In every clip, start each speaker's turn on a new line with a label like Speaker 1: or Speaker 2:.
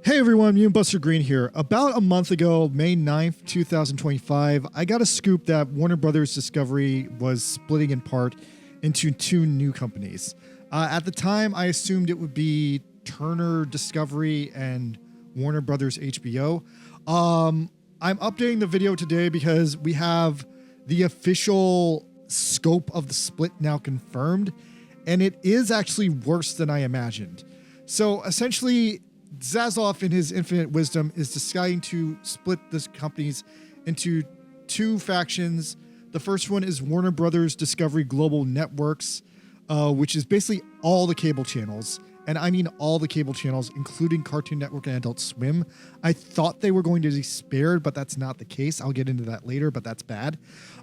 Speaker 1: Hey everyone, me and Buster Green here. About a month ago, May 9th, 2025, I got a scoop that Warner Brothers Discovery was splitting in part into two new companies. At the time, I assumed it would be Turner Discovery and Warner Brothers HBO. I'm updating the video today because we have the official scope of the split now confirmed, and it is actually worse than I imagined. So essentially, Zaslav, in his infinite wisdom, is deciding to split the companies into two factions. The first one is Warner Brothers Discovery Global Networks, which is basically all the cable channels. And I mean all the cable channels, including Cartoon Network and Adult Swim. I thought they were going to be spared, but that's not the case. I'll get into that later, but that's bad.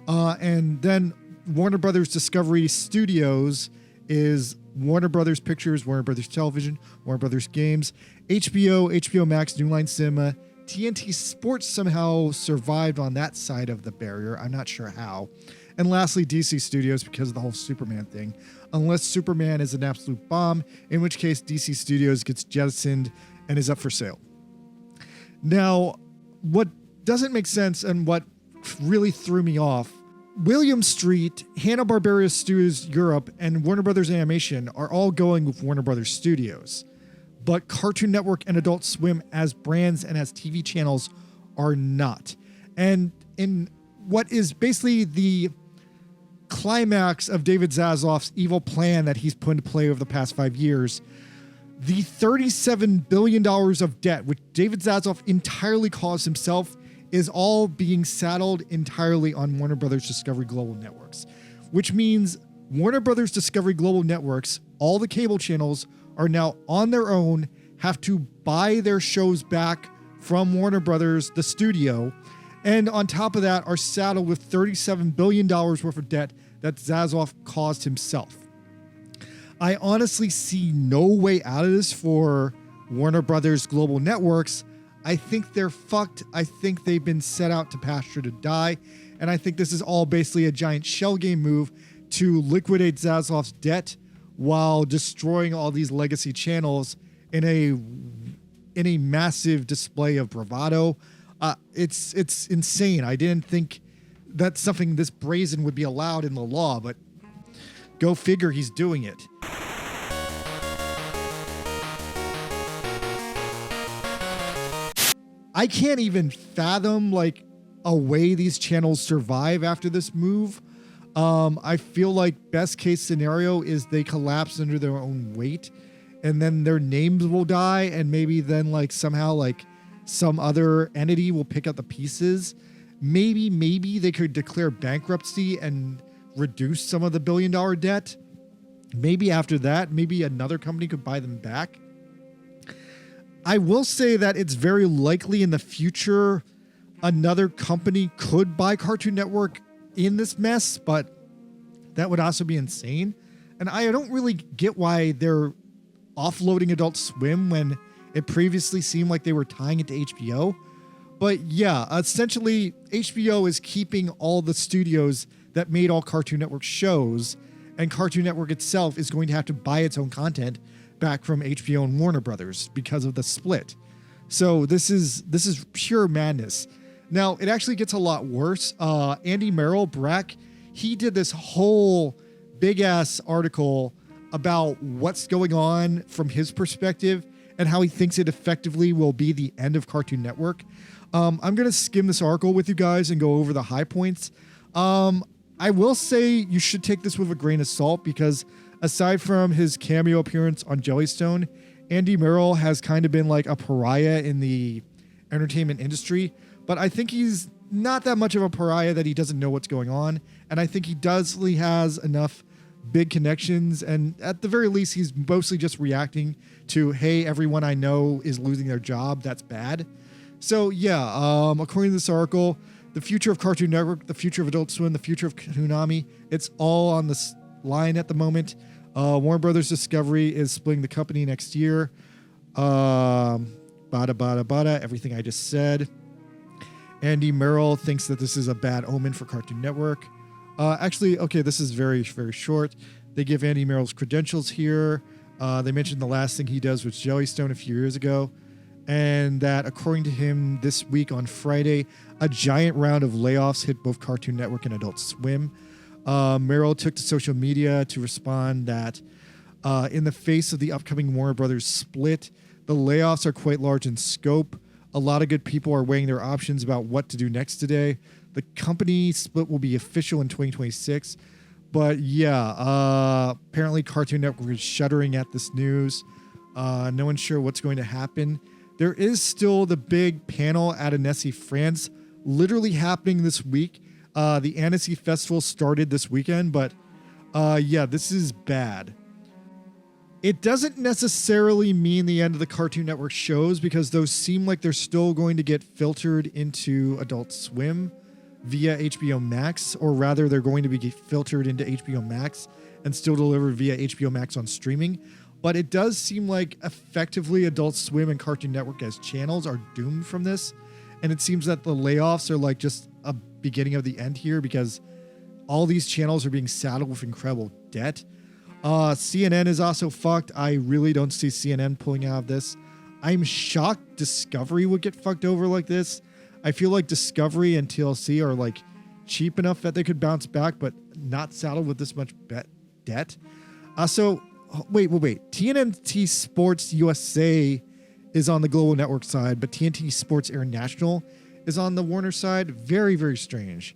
Speaker 1: And then Warner Brothers Discovery Studios is Warner Brothers Pictures, Warner Brothers Television, Warner Brothers Games, HBO, HBO Max, New Line Cinema. TNT Sports somehow survived on that side of the barrier. I'm not sure how. And lastly, DC Studios, because of the whole Superman thing. Unless Superman is an absolute bomb, in which case DC Studios gets jettisoned and is up for sale. Now, what doesn't make sense and what really threw me off, William Street, Hanna-Barbera Studios Europe, and Warner Brothers Animation are all going with Warner Brothers Studios. But Cartoon Network and Adult Swim as brands and as TV channels are not. And in what is basically the climax of David Zaslav's evil plan that he's put into play over the past 5 years, the $37 billion of debt, which David Zaslav entirely caused himself, is all being saddled entirely on Warner Brothers Discovery Global Networks, which means Warner Brothers Discovery Global Networks, all the cable channels, are now on their own, have to buy their shows back from Warner Brothers, the studio, and on top of that are saddled with $37 billion worth of debt that Zaslav caused himself. I honestly see no way out of this for Warner Brothers Global Networks. I think they're fucked. I think they've been set out to pasture to die. And I think this is all basically a giant shell game move to liquidate Zaslav's debt while destroying all these legacy channels in a massive display of bravado. It's insane. I didn't think that something this brazen would be allowed in the law, but go figure, he's doing it. I can't even fathom like a way these channels survive after this move. I feel like best case scenario is they collapse under their own weight and then their names will die. And maybe then like somehow like some other entity will pick up the pieces. Maybe they could declare bankruptcy and reduce some of the $1 billion debt. Maybe after that, maybe another company could buy them back. I will say that it's very likely in the future another company could buy Cartoon Network in this mess, but that would also be insane. And I don't really get why they're offloading Adult Swim when it previously seemed like they were tying it to HBO. But yeah, essentially HBO is keeping all the studios that made all Cartoon Network shows, and Cartoon Network itself is going to have to buy its own content back from HBO and Warner Brothers because of the split. So this is pure madness. Now, it actually gets a lot worse. Andy Merrill, Brack, he did this whole big-ass article about what's going on from his perspective and how he thinks it effectively will be the end of Cartoon Network. I'm going to skim this article with you guys and go over the high points. I will say you should take this with a grain of salt because aside from his cameo appearance on Jellystone, Andy Merrill has kind of been like a pariah in the entertainment industry, but I think he's not that much of a pariah that he doesn't know what's going on. And I think he has enough big connections. And at the very least, he's mostly just reacting to, hey, everyone I know is losing their job. That's bad. So yeah, according to this article, the future of Cartoon Network, the future of Adult Swim, the future of Toonami, it's all on this line at the moment. Warner Brothers Discovery is splitting the company next year. Everything I just said. Andy Merrill thinks that this is a bad omen for Cartoon Network. Actually, okay, this is very, very short. They give Andy Merrill's credentials here. They mentioned the last thing he does was Jellystone a few years ago. and that according to him this week on Friday, a giant round of layoffs hit both Cartoon Network and Adult Swim. Merrill took to social media to respond that in the face of the upcoming Warner Brothers split, the layoffs are quite large in scope. A lot of good people are weighing their options about what to do next today. The company split will be official in 2026. But yeah, apparently Cartoon Network is shuddering at this news. No one's sure what's going to happen. There is still the big panel at Annecy, France, literally happening this week. The Annecy Festival started this weekend, but yeah, this is bad. It doesn't necessarily mean the end of the Cartoon Network shows because those seem like they're still going to get filtered into Adult Swim via HBO Max, or rather they're going to be filtered into HBO Max and still delivered via HBO Max on streaming. But it does seem like effectively Adult Swim and Cartoon Network as channels are doomed from this. And it seems that the layoffs are like just a beginning of the end here because all these channels are being saddled with incredible debt. CNN is also fucked. I really don't see CNN pulling out of this. I'm shocked Discovery would get fucked over like this. I feel like Discovery and TLC are like cheap enough that they could bounce back, but not saddled with this much debt. So wait. TNT Sports USA is on the Global Network side, but TNT Sports International is on the Warner side. Very, very strange.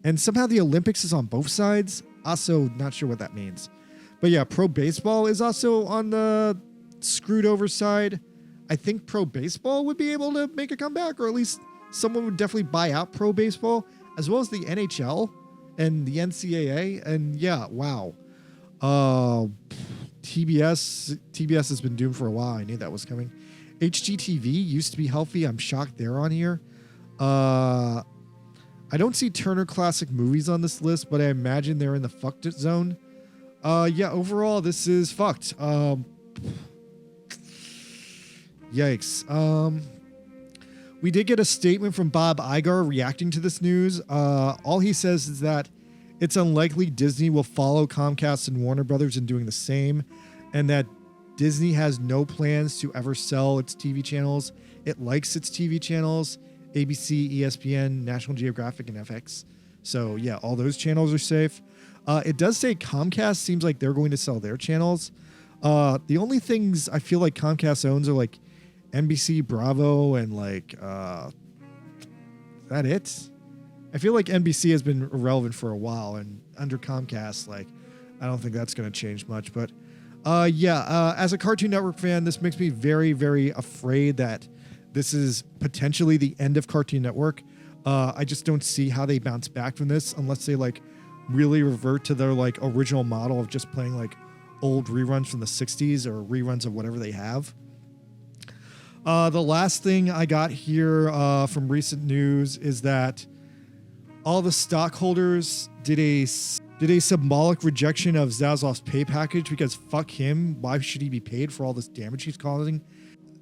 Speaker 1: And somehow the Olympics is on both sides. Also, not sure what that means. But yeah, Pro Baseball is also on the screwed over side. I think Pro Baseball would be able to make a comeback, or at least someone would definitely buy out Pro Baseball, as well as the NHL and the NCAA. And yeah, wow. TBS has been doomed for a while. I knew that was coming. HGTV used to be healthy. I'm shocked they're on here. I don't see Turner Classic Movies on this list, but I imagine they're in the fucked zone. Yeah, overall, this is fucked. Yikes. We did get a statement from Bob Iger reacting to this news. All he says is that it's unlikely Disney will follow Comcast and Warner Brothers in doing the same, and that Disney has no plans to ever sell its TV channels. It likes its TV channels, ABC, ESPN, National Geographic, and FX. So yeah, all those channels are safe. It does say Comcast seems like they're going to sell their channels. The only things I feel like Comcast owns are like NBC, Bravo, and like, is that it? I feel like NBC has been irrelevant for a while, and under Comcast, like, I don't think that's going to change much. But yeah, as a Cartoon Network fan, this makes me very, very afraid that this is potentially the end of Cartoon Network. I just don't see how they bounce back from this unless they like really revert to their like original model of just playing like old reruns from the 60s or reruns of whatever they have. The last thing I got here from recent news is that all the stockholders did a symbolic rejection of Zaslav's pay package because fuck him. Why should he be paid for all this damage he's causing?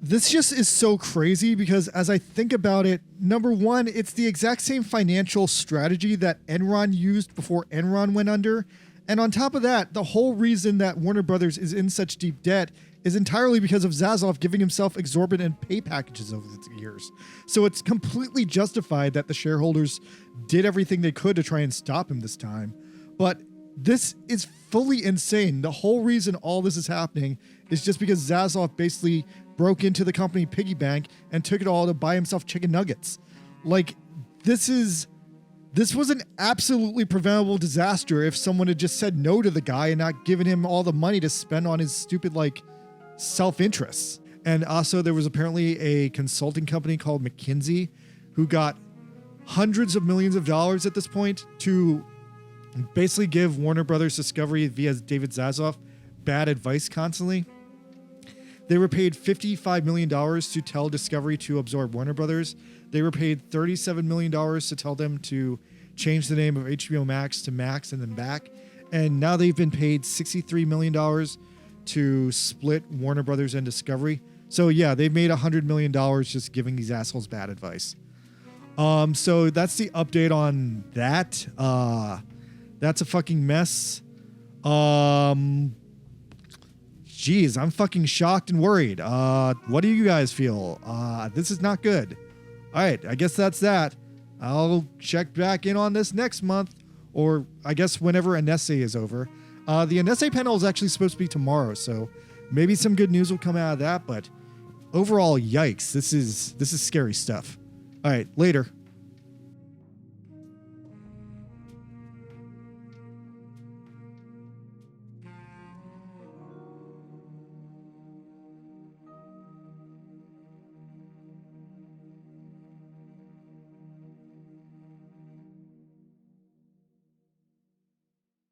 Speaker 1: This just is so crazy because as I think about it, number one, it's the exact same financial strategy that Enron used before Enron went under. And on top of that, the whole reason that Warner Brothers is in such deep debt is entirely because of Zaslav giving himself exorbitant pay packages over the years. So it's completely justified that the shareholders did everything they could to try and stop him this time. But this is fully insane. The whole reason all this is happening is just because Zaslav basically broke into the company piggy bank and took it all to buy himself chicken nuggets. Like, this was an absolutely preventable disaster if someone had just said no to the guy and not given him all the money to spend on his stupid, like, self-interests. And also there was apparently a consulting company called McKinsey who got hundreds of millions of dollars at this point to basically give Warner Brothers Discovery via David Zaslav bad advice constantly. They were paid $55 million to tell Discovery to absorb Warner Brothers. They were paid $37 million to tell them to change the name of HBO Max to Max and then back. And now they've been paid $63 million to split Warner Brothers and Discovery. So yeah, they've made $100 million just giving these assholes bad advice. So that's the update on that. That's a fucking mess. Geez, I'm fucking shocked and worried. What do you guys feel? This is not good. All right, I guess that's that. I'll check back in on this next month, or I guess whenever NSA is over. The NSA panel is actually supposed to be tomorrow, so maybe some good news will come out of that, but overall, yikes. This is scary stuff. All right, later.